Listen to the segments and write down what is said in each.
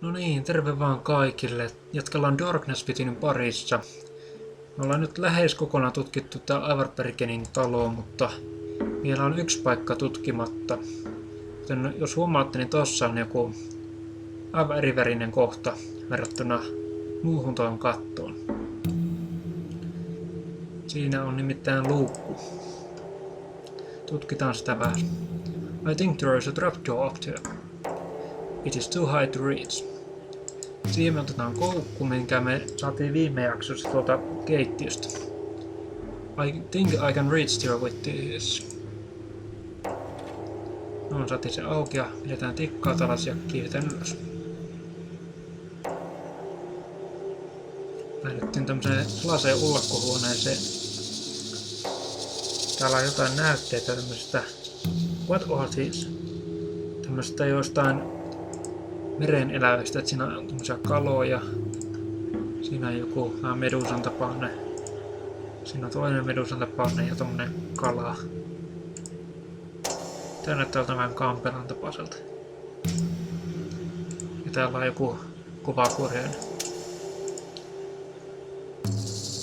No niin, terve vaan kaikille. Jatkellaan Darkness Withinin parissa. Me ollaan nyt lähes kokonaan tutkittu tää Ivar Bergenin talo, mutta vielä on yksi paikka tutkimatta. Joten jos huomaatte, niin tossa on joku aivan erivärinen kohta verrattuna muuhun tuohon kattoon. Siinä on nimittäin luukku. Tutkitaan sitä vähän. I think there is a trapdoor up there. It is too high to reach. Siihen me otetaan koukku, minkä me saatiin viime jaksossa tuolta keittiöstä. I think I can reach there with this. No, saatiin se auki ja pidetään tikkaa talas ja kiivetään ylös. Lähdettiin tämmöiseen salaiseen ullakkohuoneeseen. Täällä on jotain näytteitä tämmöistä. What are these? Tämmöistä jostain meren elävistä, että siinä on tämmöisiä kaloja. Siinä on joku vähän medusan tapainen. Siinä on toinen medusan tapainen ja tommonen kala. Tää näyttää vähän kampelan tapaiselta. Ja täällä on joku kuvakurjainen.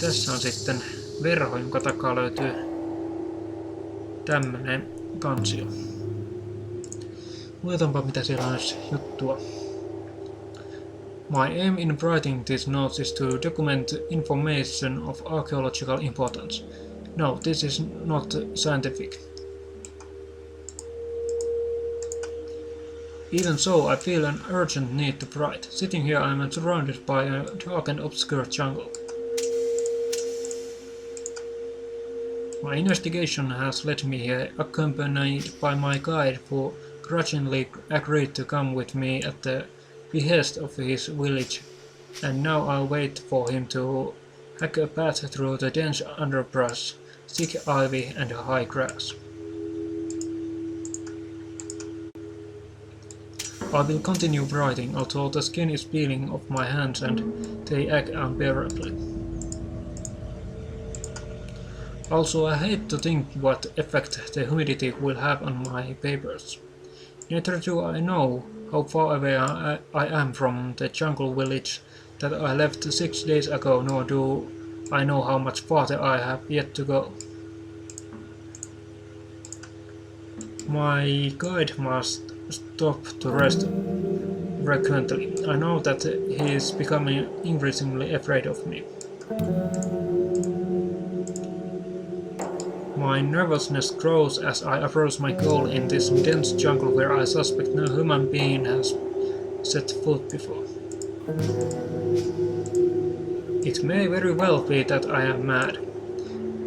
Tässä on sitten verho, jonka takaa löytyy tämmönen kansio. Luetaanpa mitä siellä on juttua. My aim in writing these notes is to document information of archaeological importance. No, this is not scientific. Even so, I feel an urgent need to write. Sitting here, I am surrounded by a dark and obscure jungle. My investigation has led me here, accompanied by my guide who grudgingly agreed to come with me at the behest of his village, and now I wait for him to hack a path through the dense underbrush, thick ivy and high grass. I will continue writing, although the skin is peeling off my hands and they ache unbearably. Also, I hate to think what effect the humidity will have on my papers. Neither do I know how far away I am from the jungle village that I left 6 days ago, nor do I know how much farther I have yet to go. My guide must stop to rest frequently. I know that he is becoming increasingly afraid of me. My nervousness grows as I approach my goal in this dense jungle where I suspect no human being has set foot before. It may very well be that I am mad.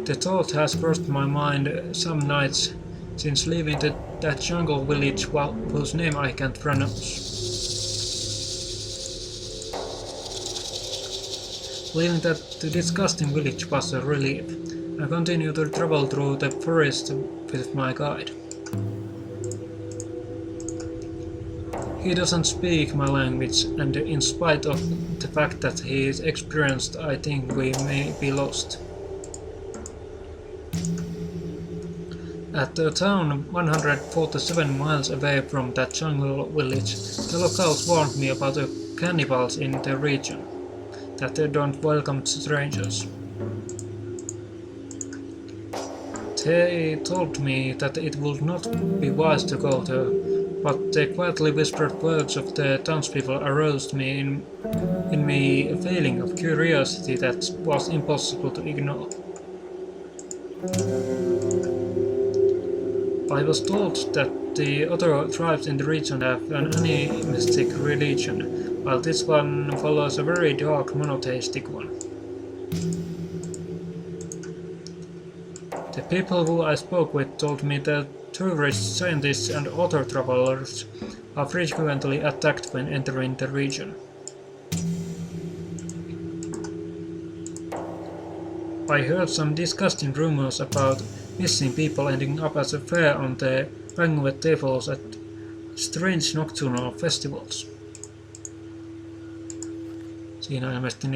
The thought has crossed my mind some nights since leaving that jungle village whose name I can't pronounce. Leaving that disgusting village was a relief. I continue to travel through the forest with my guide. He doesn't speak my language, and in spite of the fact that he is experienced, I think we may be lost. At a town 147 miles away from that jungle village, the locals warned me about the cannibals in the region, that they don't welcome strangers. They told me that it would not be wise to go there, but the quietly whispered words of the townspeople aroused in me a feeling of curiosity that was impossible to ignore. I was told that the other tribes in the region have an animistic religion, while this one follows a very dark monotheistic one. The people who I spoke with told me that tourists, scientists and other travelers are frequently attacked when entering the region. I heard some disgusting rumors about missing people ending up as a fare on the banquet tables at strange nocturnal festivals. Siinä on ilmeisesti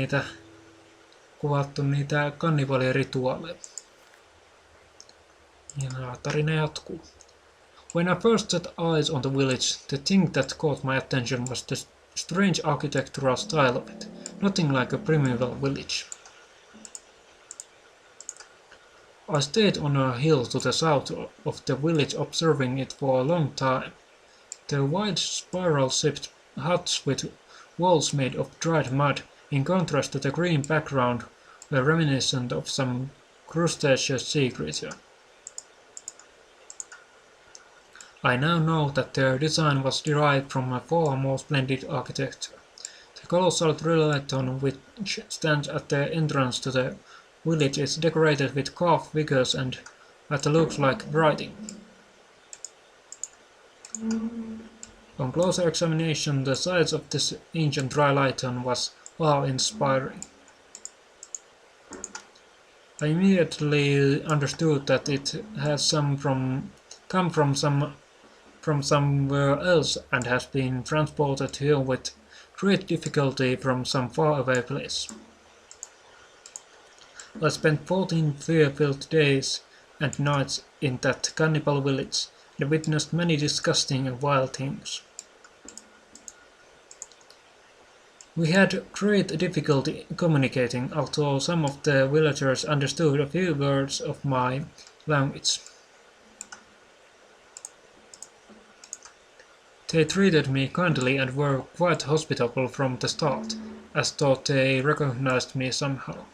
kuvattu niitä kannibalirituaaleja. Ja tarina jatkuu. When I first set eyes on the village, the thing that caught my attention was the strange architectural style of it, nothing like a primeval village. I stayed on a hill to the south of the village observing it for a long time. The wide spiral-shaped huts with walls made of dried mud, in contrast to the green background, were reminiscent of some crustaceous sea creature. I now know that their design was derived from a far more splendid architecture. The colossal Pelataan, which stands at the entrance to the village, is decorated with carved figures and what looks like writing. On closer examination, the size of this ancient Pelataan was awe-inspiring. I immediately understood that it has come from somewhere else and has been transported here with great difficulty from some faraway place. I spent 14 fear-filled days and nights in that cannibal village and witnessed many disgusting and wild things. We had great difficulty communicating, although some of the villagers understood a few words of my language. They treated me kindly and were quite hospitable from the start, as though they recognized me somehow.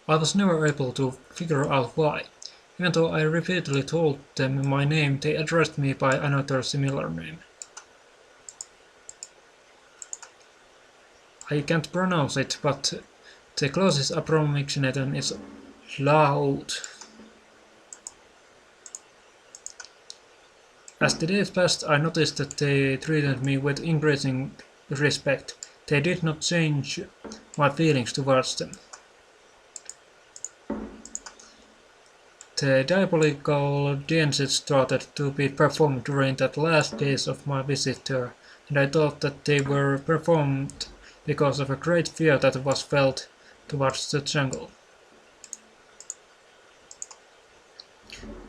I was never able to figure out why. Even though I repeatedly told them my name, they addressed me by another similar name. I can't pronounce it, but the closest approximation is Loath. As the days passed, I noticed that they treated me with increasing respect. They did not change my feelings towards them. The diabolical dances started to be performed during the last days of my visit there, and I thought that they were performed because of a great fear that was felt towards the jungle.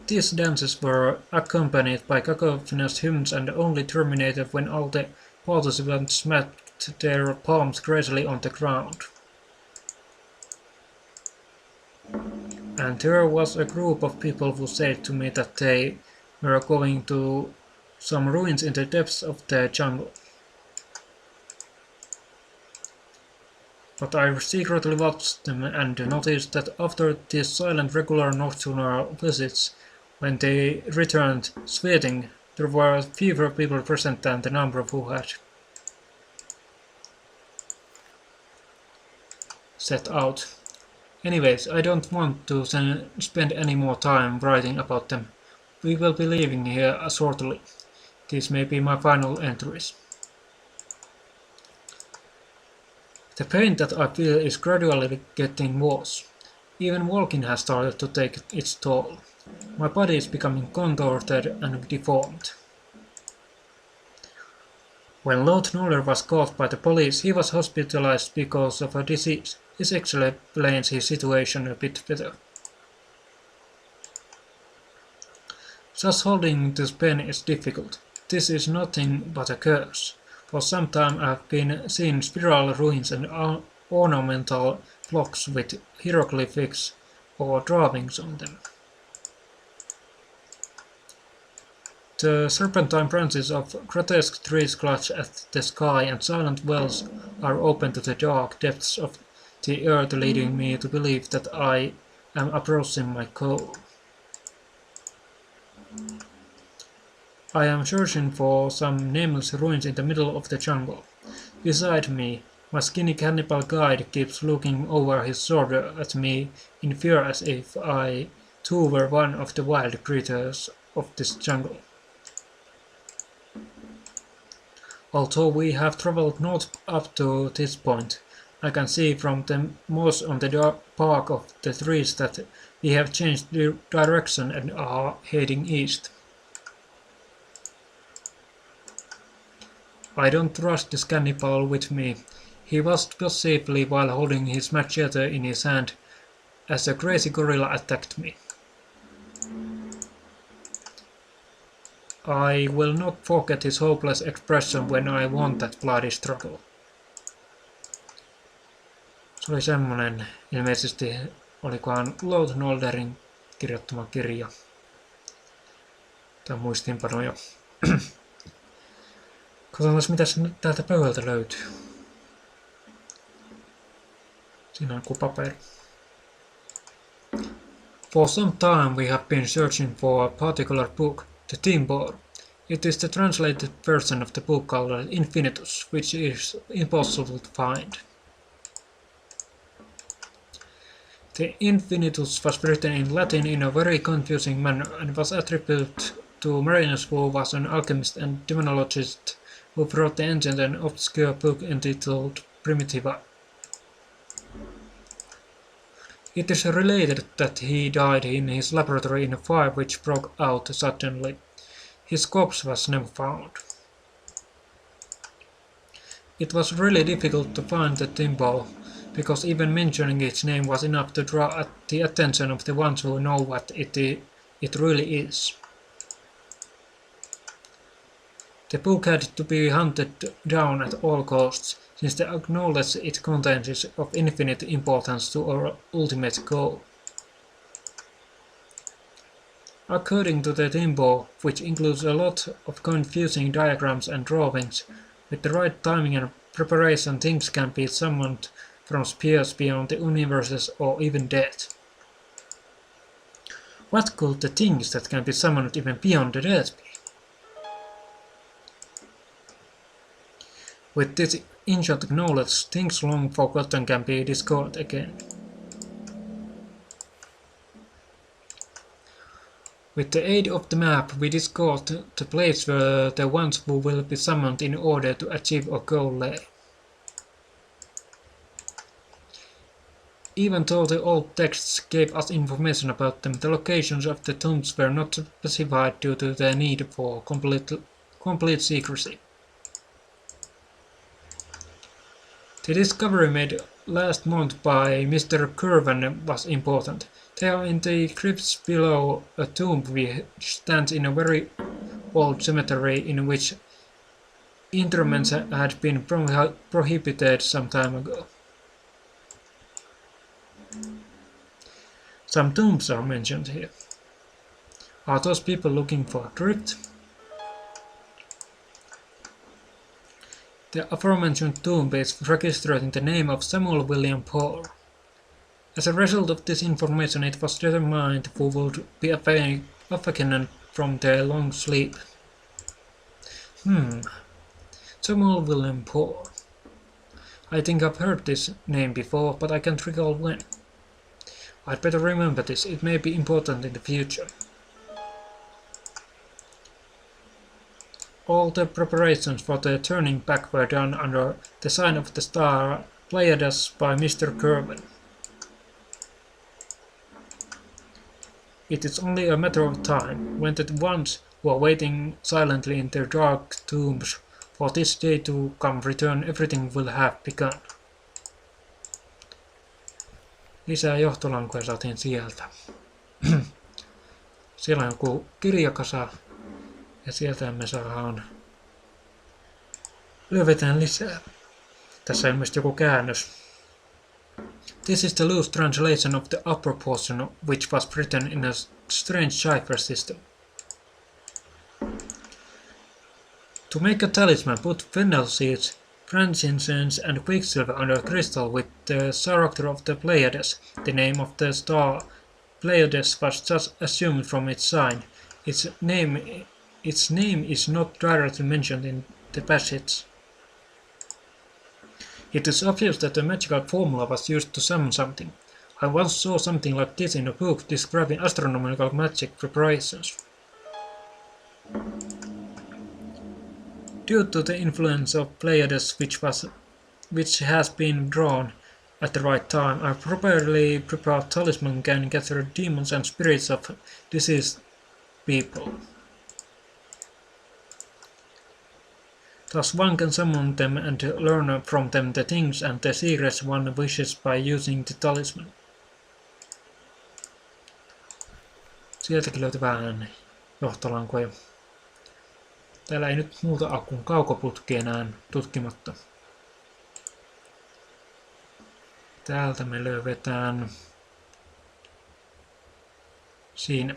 These dances were accompanied by cacophonous hymns and only terminated when all the participants smacked their palms crazily on the ground. And there was a group of people who said to me that they were going to some ruins in the depths of the jungle. But I secretly watched them and noticed that after these silent regular nocturnal visits, when they returned sweating, there were fewer people present than the number who had set out. Anyways, I don't want to spend any more time writing about them. We will be leaving here shortly. These may be my final entries. The pain that I feel is gradually getting worse. Even walking has started to take its toll. My body is becoming contorted and deformed. When Loath Nolder was caught by the police, he was hospitalized because of a disease. This explains his situation a bit better. Just holding this pen is difficult. This is nothing but a curse. For some time I have been seeing spiral ruins and ornamental blocks with hieroglyphics or drawings on them. The serpentine branches of grotesque trees clutch at the sky, and silent wells are open to the dark depths of the earth, leading me to believe that I am approaching my goal. I am searching for some nameless ruins in the middle of the jungle. Beside me, my skinny cannibal guide keeps looking over his shoulder at me in fear as if I too were one of the wild creatures of this jungle. Although we have traveled north up to this point, I can see from the moss on the bark of the trees that we have changed direction and are heading east. I don't trust this cannibal with me. He watched passively while holding his machete in his hand as a crazy gorilla attacked me. I will not forget his hopeless expression when I won that bloody struggle. Se oli semmonen, ilmeisesti olikohan Loath Nolderin kirjoittama kirja. Tai muistiinpanoja. Katsotaan, mitä täältä pöydältä löytyy. Siinä on joku paperi. For some time we have been searching for a particular book, the Timber. It is the translated version of the book called Infinitus, which is impossible to find. The Infinitus was written in Latin in a very confusing manner and was attributed to Marinus, who was an alchemist and demonologist who wrote the ancient and obscure book entitled Primitiva. It is related that he died in his laboratory in a fire which broke out suddenly. His corpse was never found. It was really difficult to find the Timber, because even mentioning its name was enough to draw the attention of the ones who know what it really is. The book had to be hunted down at all costs, since the knowledge it contains is of infinite importance to our ultimate goal. According to the Timber, which includes a lot of confusing diagrams and drawings, with the right timing and preparation things can be summoned from spheres beyond the universes or even death. What could the things that can be summoned even beyond the death be? With this ancient knowledge, things long forgotten can be discovered again. With the aid of the map, we discovered the place where the ones who will be summoned in order to achieve a goal lay. Even though the old texts gave us information about them, the locations of the tombs were not specified due to the need for complete secrecy. The discovery made last month by Mr. Curwen was important. They are in the crypts below a tomb which stands in a very old cemetery in which interments had been prohibited some time ago. Some tombs are mentioned here. Are those people looking for a crypt? The aforementioned tomb is registered in the name of Samuel William Paul. As a result of this information, it was determined who would be awakened from their long sleep. Samuel William Paul. I think I've heard this name before, but I can't recall when. I'd better remember this, it may be important in the future. All the preparations for the turning back were done under the sign of the star Pleiades by Mr. Curwen. It is only a matter of time, when the ones who are waiting silently in their dark tombs for this day to come return, everything will have begun. Lisää johtolankoja saatiin sieltä. Siellä on joku kirjakasa. Ja sieltä me saadaan löydetään lisää. Tässä on ilmeisesti joku käännös. This is the loose translation of the upper portion, which was written in a strange cipher system. To make a talisman, put fennel seeds, frankincense and quicksilver under a crystal with the character of the Pleiades. The name of the star Pleiades was just assumed from its sign. Its name is not directly mentioned in the passage. It is obvious that a magical formula was used to summon something. I once saw something like this in a book describing astronomical magic preparations. Due to the influence of Pleiades which has been drawn at the right time, a properly prepared talisman can gather demons and spirits of deceased people. Thus one can summon them and learn from them the things and the secrets one wishes by using the talisman. Sieltäkin löytyy vähän johtolankoja. Täällä ei nyt muuta ole kuin kaukoputki enää tutkimatta. Täältä me löydetään siinä.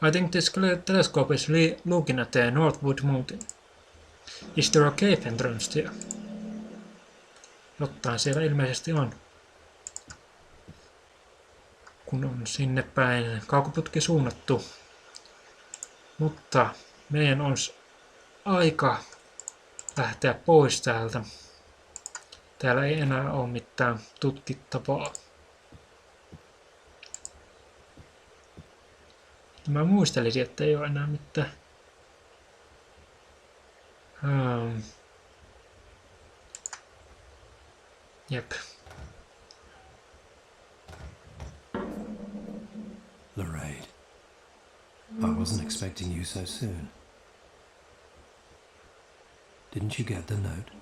I think this telescope is looking at the Northwood Mountain. Is there a cave entrance here? Jotain siellä ilmeisesti on. Kun on sinne päin kaukoputki suunnattu. Mutta meidän olisi aika lähteä pois täältä. Täällä ei enää ole mitään tutkittavaa. Mä muistelisin, että ei ole enää mitään. Jep. Lorraine, I wasn't expecting you so soon. Didn't you get the note?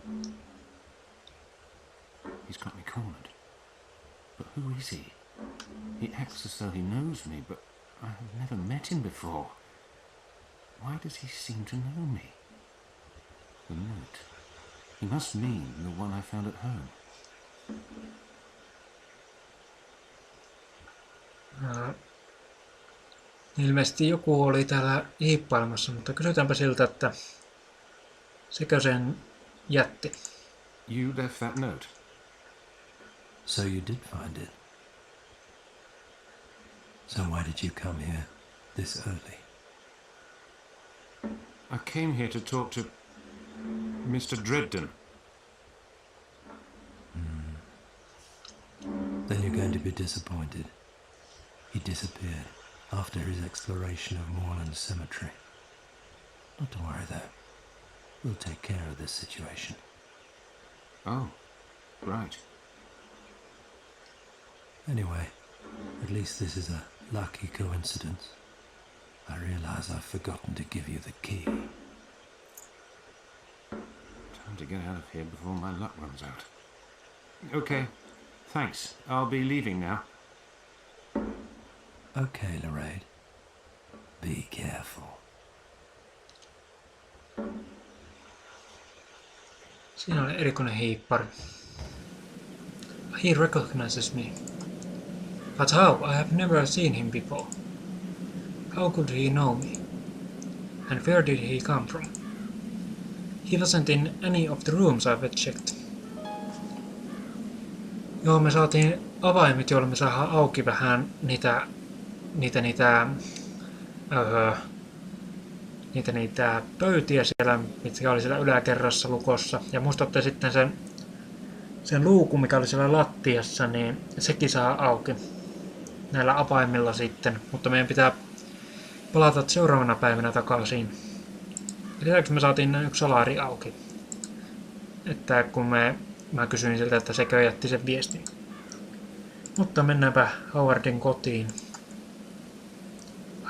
He's got me cornered. But who is he? He acts as though he knows me, but I have never met him before. Why does he seem to know me? The note. He must mean the one I found at home. Ilmeisesti joku oli täällä hiippailemassa, mutta kysytäänpä siltä, että sekö sen jätti. You left that note? So you did find it. So why did you come here this early? I came here to talk to Mr. Dredden. Then you're going to be disappointed. He disappeared after his exploration of Moorland Cemetery. Not to worry though. We'll take care of this situation. Oh, right. Anyway, at least this is a lucky coincidence. I realize I've forgotten to give you the key. Time to get out of here before my luck runs out. Okay, thanks. I'll be leaving now. Okay, Lorraine. Be careful. Siinä on erikoinen hiippari. He recognizes me. But how? I have never seen him before. How could he know me? And where did he come from? He wasn't in any of the rooms I've checked. Joo, me saatiin avaimet, joilla me saadaan auki vähän niitä pöytiä siellä, mitkä oli siellä yläkerrassa lukossa. Ja muistatte sitten sen luukun, mikä oli siellä lattiassa, niin sekin saa auki näillä avaimilla sitten. Mutta meidän pitää palata seuraavana päivänä takaisin. Lisäksi me saatiin yksi salari auki. Että kun mä kysyin siltä, että sekö jätti sen viestin. Mutta mennäänpä Howardin kotiin.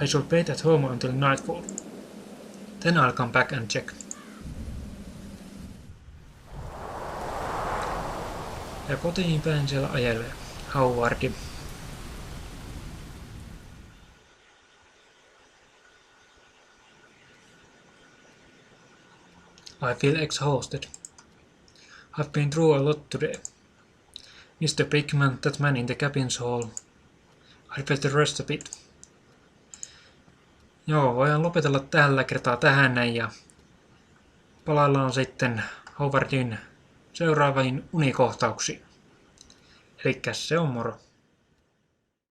I should wait at home until nightfall. Then I'll come back and check. Ja kotiin päin siellä ajelee Howardi. I feel exhausted. I've been through a lot today. Mr. Pigman, that man in the cabin's hall. I better rest a bit. Joo, voidaan lopetella tällä kertaa tähän näin ja palaillaan sitten Howardin seuraaviin unikohtauksiin. Elikkä se on moro.